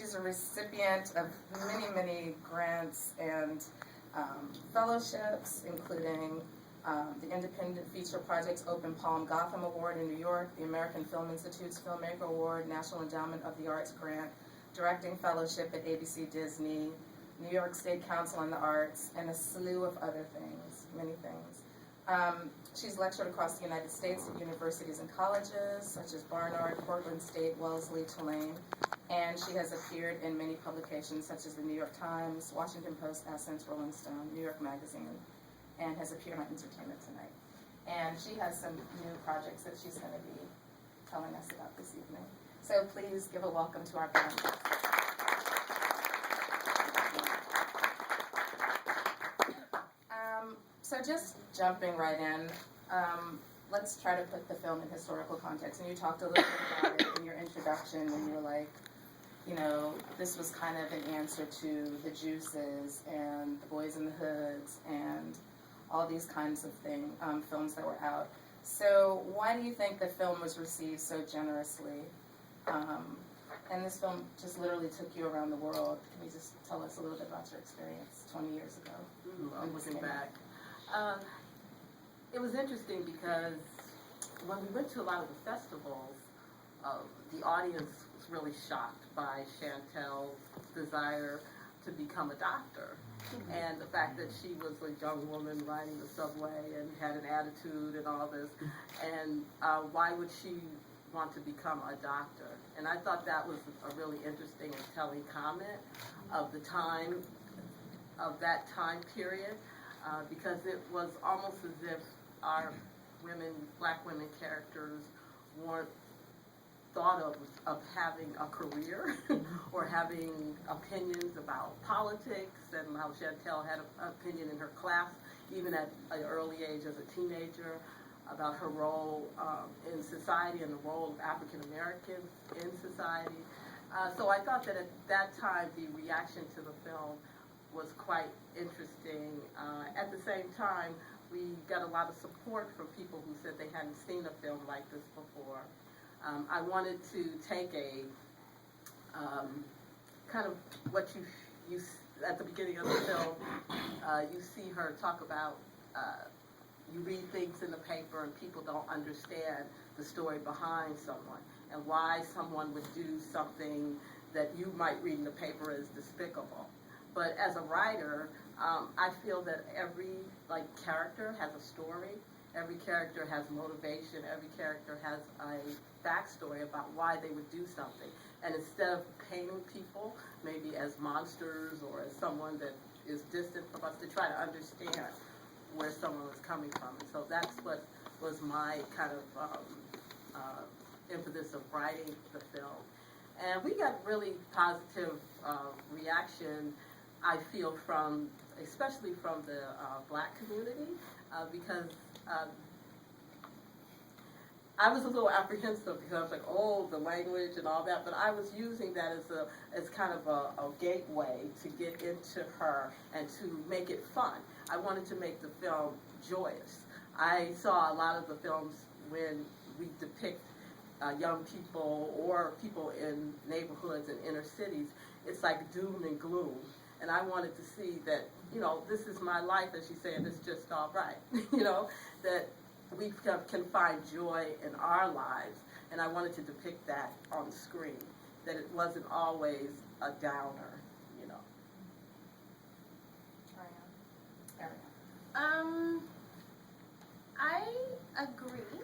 She's a recipient of many, many grants and fellowships, including the Independent Feature Project's Open Palm Gotham Award in New York, the American Film Institute's Filmmaker Award, National Endowment of the Arts Grant, Directing Fellowship at ABC Disney, New York State Council on the Arts, and a slew of other things, many things. She's lectured across the United States at universities and colleges, such as Barnard, Portland State, Wellesley, Tulane, and she has appeared in many publications such as the New York Times, Washington Post, Essence, Rolling Stone, New York Magazine, and has appeared on Entertainment Tonight. And she has some new projects that she's going to be telling us about this evening. So please give a welcome to our panelists. So just jumping right in, let's try to put the film in historical context. And you talked a little bit about it in your introduction when you were like, you know, this was kind of an answer to The Juices and The Boys in the Hoods and all these kinds of films that were out. So why do you think the film was received so generously? And this film just literally took you around the world. Can you just tell us a little bit about your experience 20 years ago? I'm looking back. It was interesting because when we went to a lot of the festivals, the audience was really shocked by Chantel's desire to become a doctor. And the fact that she was a young woman riding the subway and had an attitude and all this. And why would she want to become a doctor? And I thought that was a really interesting and telling comment of the time, of that time period. Because it was almost as if our women, black women characters weren't thought of having a career or having opinions about politics, and how Chantel had an opinion in her class, even at an early age as a teenager, about her role in society and the role of African Americans in society. So I thought that at that time the reaction to the film was quite interesting. At the same time, we got a lot of support from people who said they hadn't seen a film like this before. I wanted to take a kind of what you at the beginning of the film, you see her talk about, you read things in the paper and people don't understand the story behind someone and why someone would do something that you might read in the paper as despicable. But as a writer, I feel that every character has a story. Every character has motivation. Every character has a backstory about why they would do something. And instead of painting people maybe as monsters or as someone that is distant from us, to try to understand where someone was coming from. And so that's what was my kind of impetus of writing the film. And we got really positive reaction, I feel, from, especially from the black community, because I was a little apprehensive because I was like, oh, the language and all that, but I was using that as kind of a gateway to get into her and to make it fun. I wanted to make the film joyous. I saw a lot of the films when we depict young people or people in neighborhoods and inner cities, it's like doom and gloom. And I wanted to see that, you know, this is my life, as she's saying, it's just all right. You know, that we can find joy in our lives. And I wanted to depict that on the screen, that it wasn't always a downer, you know. I agree.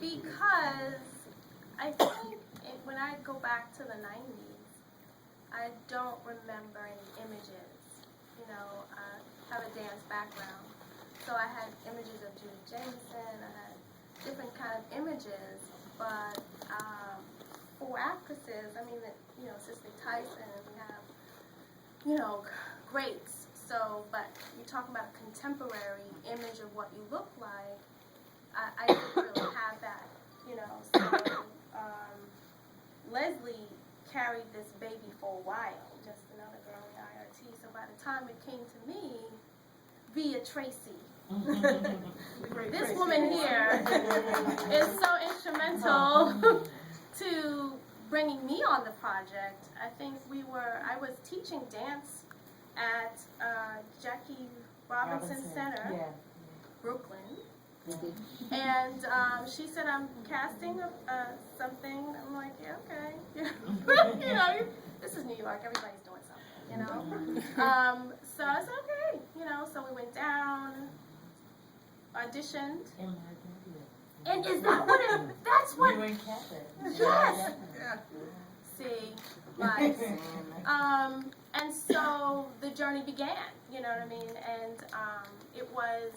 Because I think when I go back to the 90s, I don't remember any images. You know, I have a dance background, so I had images of Judy Jameson, I had different kind of images, but for actresses, I mean, you know, Cicely Tyson, we have, you know, greats. So, but you talk about a contemporary image of what you look like, I didn't really have that, you know. So Leslie carried this baby for a while, just another girl in I.R.T. So by the time it came to me, via Tracy, this woman here is so instrumental bringing me on the project, I think I was teaching dance at Jackie Robinson Center, Yeah. Brooklyn. And she said, I'm casting something. I'm like, yeah, okay. You know, this is New York. Everybody's doing something, you know. So I said, okay. You know, so we went down, auditioned. And is that what that's what? You and Catherine. Yes. Yeah. See, life. And so the journey began, you know what I mean? And it was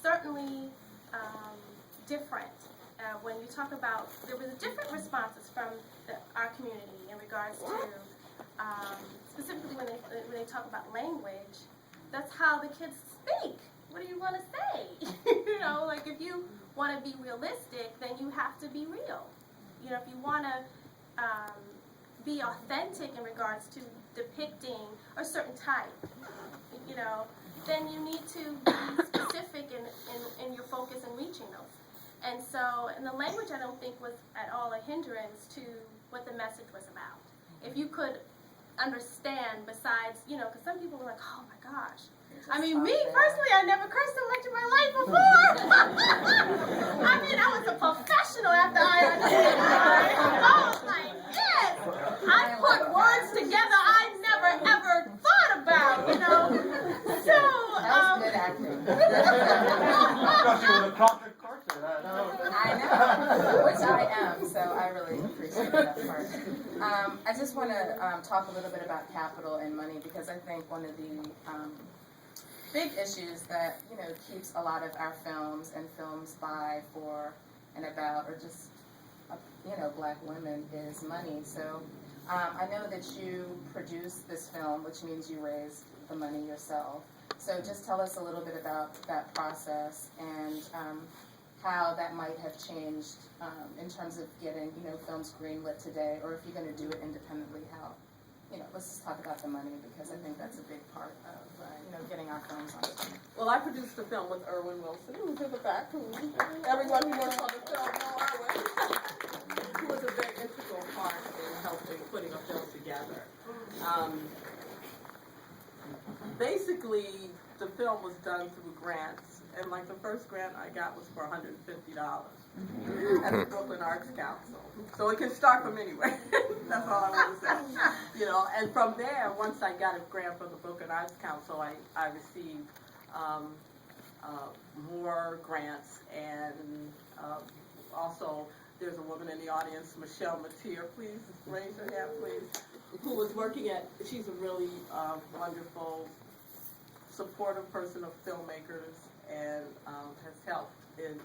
certainly different. When you talk about, there was different responses from our community in regards to, specifically when they talk about language, that's how the kids speak. What do you want to say? You know, like if you want to be realistic, then you have to be real. You know, if you want to be authentic in regards to depicting a certain type, you know, then you need to be specific in your focus in reaching those. And so, and the language I don't think was at all a hindrance to what the message was about. If you could understand besides, you know, because some people were like, oh my gosh. I mean, me personally, I never cursed so much in my life before. I mean, I was a professional after I.R.T. I was like, yes, I put words together I never ever thought about, you know. So, That was good acting. Especially with a Crockett corset. I know, which I am, so I really appreciate that part. I just want to talk a little bit about capital and money, because I think one of the big issues that, you know, keeps a lot of our films and films by, for, and about, or just, you know, Black women is money. So I know that you produced this film, which means you raised the money yourself. So just tell us a little bit about that process and how that might have changed in terms of getting, you know, films greenlit today, or if you're going to do it independently, how, you know, let's just talk about the money, because I think that's a big part of, you know, getting our films on screen. Well, I produced a film with Erwin Wilson, who's in the back, who everyone who works on the film know Erwin, who was a very integral part in helping putting a film together. Basically, the film was done through grants, and like the first grant I got was for $150 at the Brooklyn Arts Council. So it can start from anywhere. That's all I want to say. You know, and from there, once I got a grant from the Brooklyn Arts Council, I received more grants, and also there's a woman in the audience, Michelle Mateer, please raise your hand, please, who was working at, she's a really wonderful, supportive person of filmmakers, and has helped in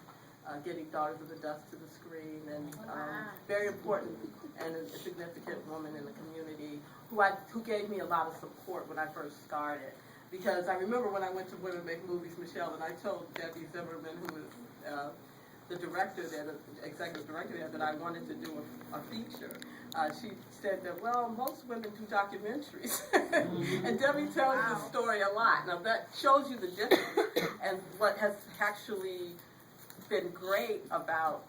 getting Daughters of the Dust to the screen, and very important and a significant woman in the community who gave me a lot of support when I first started. Because I remember when I went to Women Make Movies, Michelle, and I told Debbie Zimmerman, who was the director there, the executive director there, that I wanted to do a feature. She said that, well, most women do documentaries. And Debbie tells this story a lot. Now that shows you the difference and what has actually been great about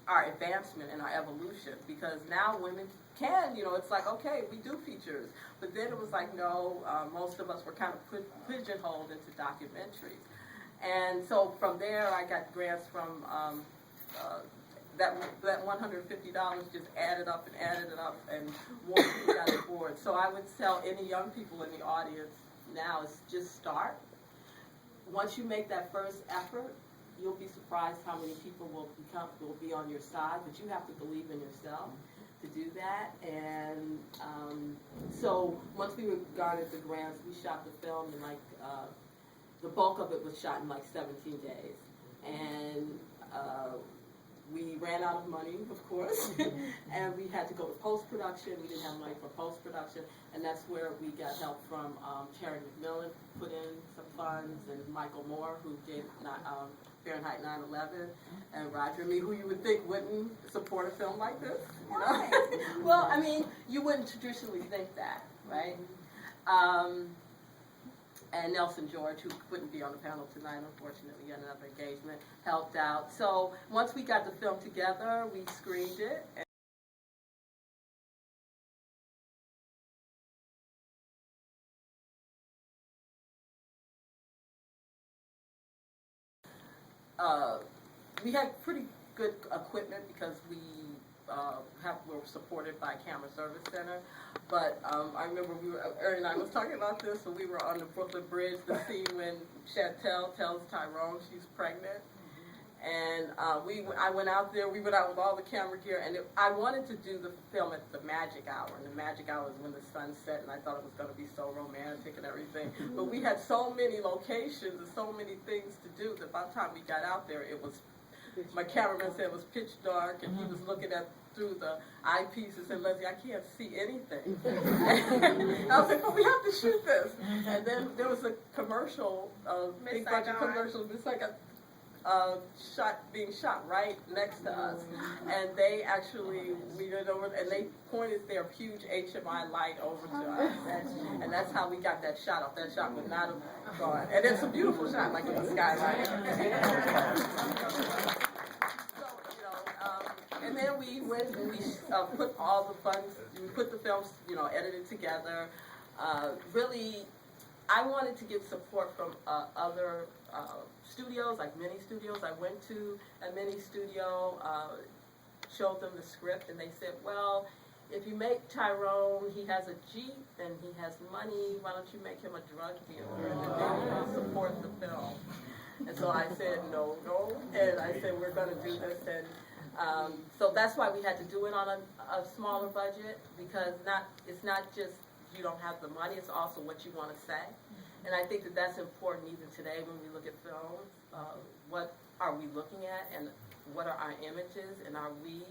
our advancement and our evolution, because now women can, you know, it's like, okay, we do features. But then it was like, no, most of us were kind of pigeonholed into documentaries. And so from there, I got grants from that $150 just added up, and more people got on board. So I would tell any young people in the audience now is just start. Once you make that first effort, you'll be surprised how many people will be on your side, but you have to believe in yourself to do that. And so once we garnered the grants, we shot the film in like, the bulk of it was shot in like 17 days. And we ran out of money, of course, and we had to go to post-production. We didn't have money for post-production, and that's where we got help from Terry McMillan, put in some funds, and Michael Moore, who did Fahrenheit 9/11, and Roger and me, who you would think wouldn't support a film like this. You know? Well, I mean, you wouldn't traditionally think that, right? And Nelson George, who couldn't be on the panel tonight, unfortunately, he had another engagement, helped out. So once we got the film together, we screened it. we had pretty good equipment because we're supported by Camera Service Center. But I remember Erin and I was talking about this when we were on the Brooklyn Bridge, the scene when Chantel tells Tyrone she's pregnant. And I went out there, we went out with all the camera gear, and I wanted to do the film at the magic hour. And the magic hour is when the sun set, and I thought it was going to be so romantic and everything. But we had so many locations and so many things to do that by the time we got out there, it was, my cameraman said it was pitch dark, and he was looking through the eyepiece and said, Leslie, I can't see anything. And I was like, oh, we have to shoot this. And then there was a commercial, big budget commercial, Miss Saigon, being shot right next to us, and they actually went over and they pointed their huge HMI light over to us, and that's how we got that shot off. That shot would not have gone, and it's a beautiful shot, like in the skyline. And then we went and we put all the funds, we put the films, edited together. Really, I wanted to get support from other studios, like mini studios. I went to a mini studio, showed them the script, and they said, well, if you make Tyrone, he has a Jeep and he has money, why don't you make him a drug dealer and then maybe support the film. And so I said, no, and I said, we're going to do this. And so that's why we had to do it on a smaller budget, because it's not just you don't have the money, it's also what you want to say. And I think that that's important even today when we look at films. What are we looking at, and what are our images, and are we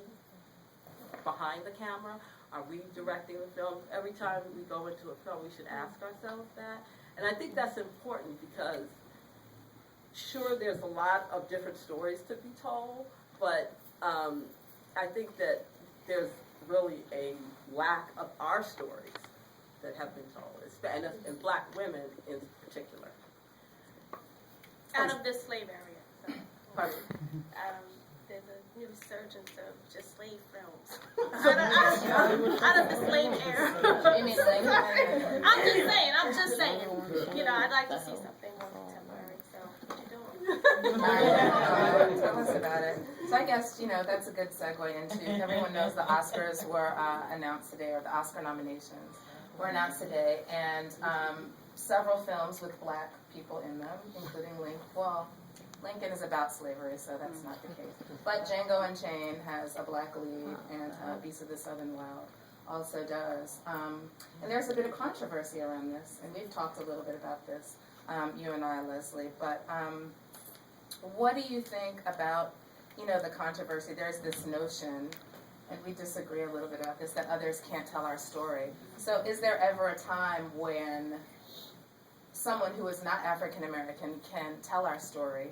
behind the camera? Are we directing the film? Every time we go into a film, we should ask ourselves that. And I think that's important because, sure, there's a lot of different stories to be told, but I think that there's really a lack of our stories that have been told, and Black women in particular. Out of the slave area. So. Pardon? There's a new resurgence of just slave films. out of the slave era. I'm just saying. I'd like to see something more contemporary. So, what you doing? Tell us about it. So I guess, that's a good segue into, everyone knows the Oscars were announced today, or the Oscar nominations were announced today, and several films with Black people in them, including Lincoln is about slavery, so that's not the case. But Django Unchained has a Black lead, and Beast of the Southern Wild also does. And there's a bit of controversy around this, and we've talked a little bit about this, you and I, Leslie, but what do you think about, the controversy? There's this notion, and we disagree a little bit about this, that others can't tell our story. So is there ever a time when someone who is not African American can tell our story?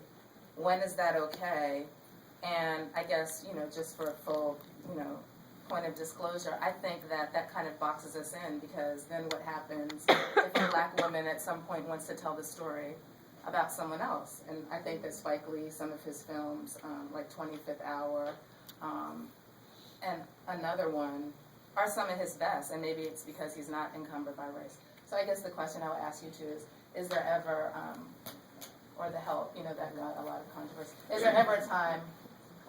When is that okay? And I guess, just for a full, point of disclosure, I think that kind of boxes us in, because then what happens if a Black woman at some point wants to tell the story about someone else? And I think that Spike Lee, some of his films, like 25th Hour, and another one, are some of his best, and maybe it's because he's not encumbered by race. So I guess the question I would ask you too is there ever, or the Help, that got a lot of controversy, is there ever a time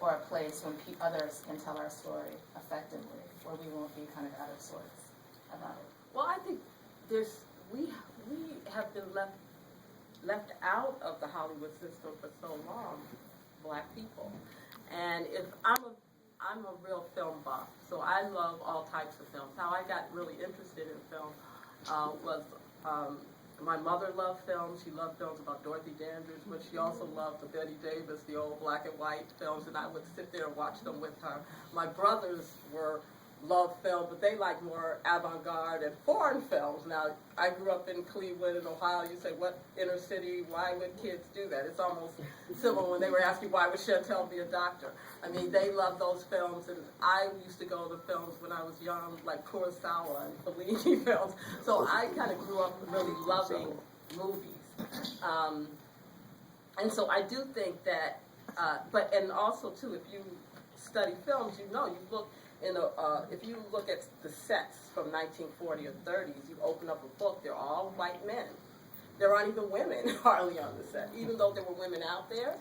or a place when others can tell our story effectively, where we won't be kind of out of sorts about it? Well, I think we have been left out of the Hollywood system for so long, Black people. And if I'm a real film buff, so I love all types of films. How I got really interested in film was my mother loved films. She loved films about Dorothy Dandridge, but she also loved the Betty Davis, the old black and white films, and I would sit there and watch them with her. My brothers loved film, but they liked more avant-garde and foreign films. Now, I grew up in Cleveland in Ohio. You say, what inner city, why would kids do that? It's almost similar when they were asking, why would Chantel be a doctor? I mean, they loved those films, and I used to go to films when I was young, like Kurosawa and Fellini films. So I kind of grew up really loving movies. And so I do think that, and also, too, if you study films, you look, if you look at the sets from 1940 or 30s, you open up a book, they're all white men. there aren't even women hardly on the set. Even though there were women out there,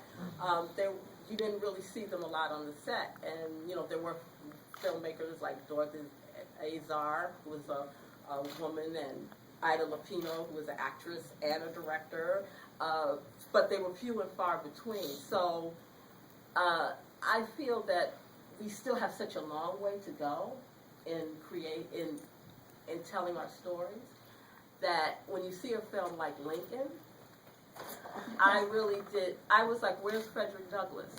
you didn't really see them a lot on the set. And, you know, there were filmmakers like Dorothy Azar, who was a woman, and Ida Lupino, who was an actress and a director, but they were few and far between. So I feel that we still have such a long way to go in telling our stories, that when you see a film like Lincoln, I was like, where's Frederick Douglass?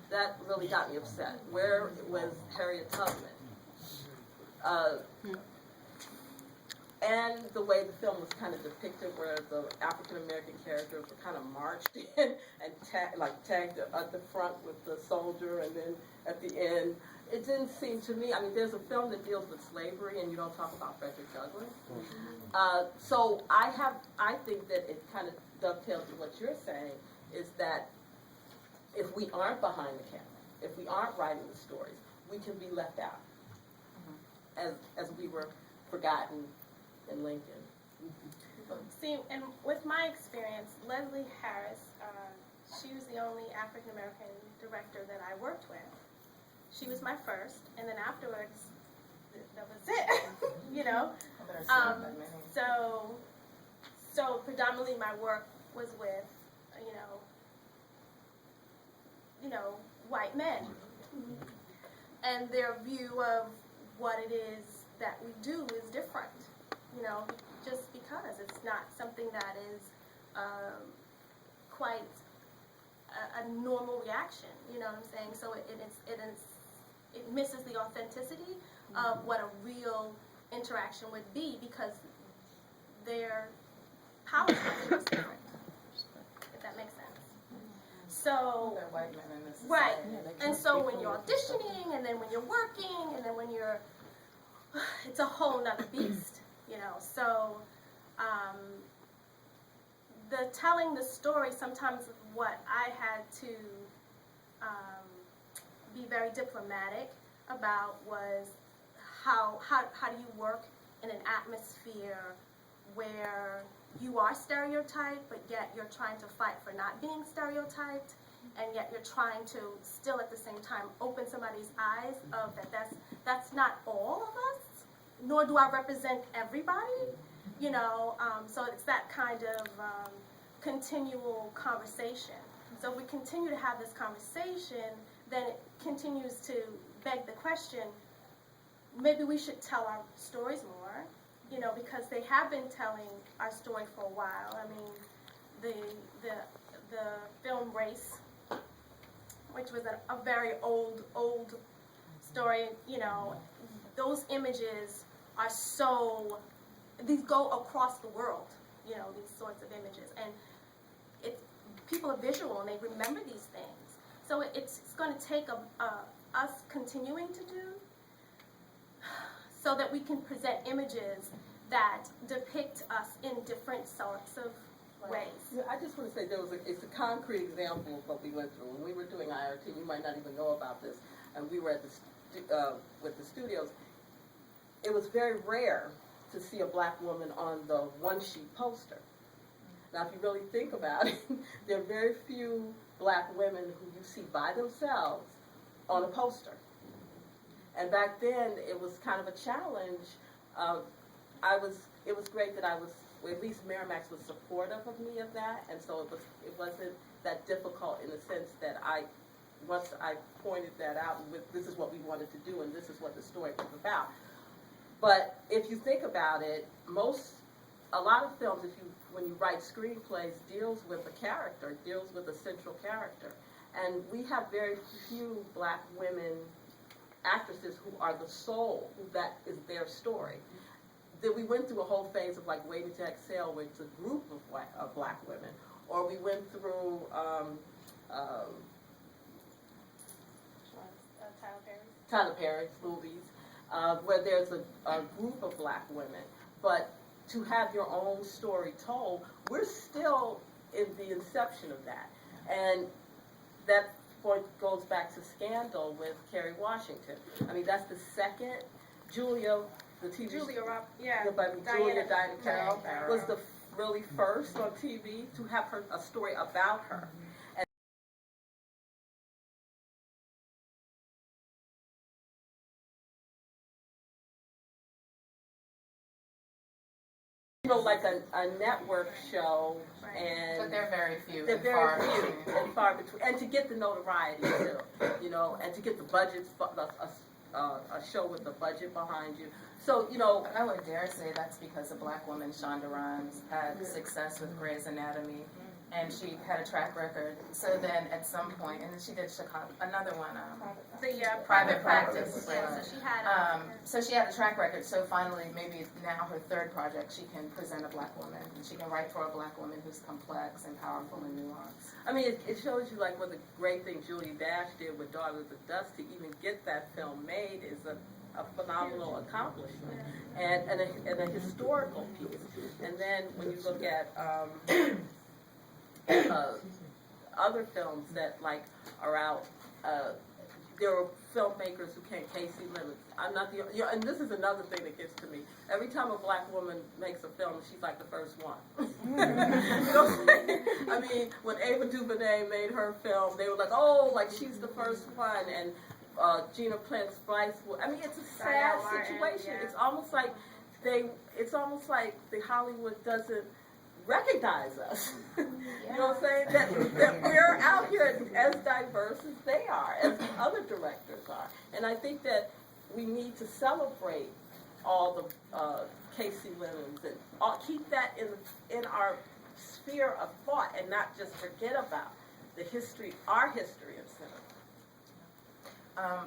That really got me upset. Where was Harriet Tubman? And the way the film was kind of depicted, where the African American characters were kind of marched in and tagged at the front with the soldier, and then at the end, it didn't seem to me. I mean, there's a film that deals with slavery, and you don't talk about Frederick Douglass. So I think that it kind of dovetails with what you're saying, is that if we aren't behind the camera, if we aren't writing the stories, we can be left out, as we were forgotten in Lincoln. See, and with my experience, Leslie Harris, she was the only African American director that I worked with. She was my first, and then afterwards, that was it. You know. So predominantly my work was with, white men, and their view of what it is that we do is different. Just because it's not something that is quite a normal reaction. You know what I'm saying? So it misses the authenticity of what a real interaction would be, because their power structure is different. If that makes sense. So They're white men in this right, society. and so when you're auditioning, and then when you're working, and then when you're, it's a whole nother beast. So telling the story, sometimes what I had to be very diplomatic about was how do you work in an atmosphere where you are stereotyped, but yet you're trying to fight for not being stereotyped, and yet you're trying to still at the same time open somebody's eyes of that's not all of us, nor do I represent everybody, so it's that kind of continual conversation. So if we continue to have this conversation, then it continues to beg the question, maybe we should tell our stories more, because they have been telling our story for a while. I mean, the film Race, which was a very old story, those images are these go across the world, these sorts of images. And people are visual, and they remember these things. So it's going to take us continuing to do, so that we can present images that depict us in different sorts of ways. Yeah, I just want to say it's a concrete example of what we went through. When we were doing I.R.T., you might not even know about this, and we were at with the studios. It was very rare to see a black woman on the one-sheet poster. Now, if you really think about it, there are very few black women who you see by themselves on a poster. And back then, it was kind of a challenge. It was great that at least Miramax was supportive of me of that, and so it wasn't that difficult in the sense that once I pointed that out, this is what we wanted to do, and this is what the story was about. But if you think about it, a lot of films, when you write screenplays, deals with a character, deals with a central character. And we have very few black women actresses who are the soul, that is their story. Then we went through a whole phase of like Waiting to Exhale, where it's a group of black women. Or we went through Tyler Perry's movies, where there's a group of black women. But to have your own story told, we're still in the inception of that. And that point goes back to Scandal with Kerry Washington. I mean, that's the second. Julia, the TV Julia show, Roberts, yeah. Julia Diana Carroll was the really first on TV, to have her a story about her. And like a network show, and But they're very few they're and very far few between. and far between, and to get the notoriety too, and to get the budgets, a show with the budget behind you. So But I would dare say that's because a black woman, Shonda Rhimes, had success with Grey's Anatomy, and she had a track record. So then at some point, and then she did Chicago, another one, Private Practice. Yeah, so she had a track record. So finally, maybe now her third project, she can present a black woman, and she can write for a black woman who's complex and powerful and nuanced. I mean, it shows you like what the great thing Julie Dash did with Daughters of Dust to even get that film made is a phenomenal accomplishment and a historical piece. And then when you look at other films that like are out, there were filmmakers who came, Casey Lemons. I'm not the, and this is another thing that gets to me. Every time a black woman makes a film, she's like the first one. I mean, when Ava DuVernay made her film, they were like, oh, like she's the first one, and Gina Prince Blythe. I mean, it's a sad situation. Yeah. It's almost like the Hollywood doesn't recognize us. You know what I'm saying? That we're out here as diverse as they are, as the other directors are. And I think that we need to celebrate all the Casey Lemons and keep that in our sphere of thought, and not just forget about the history, our history of cinema.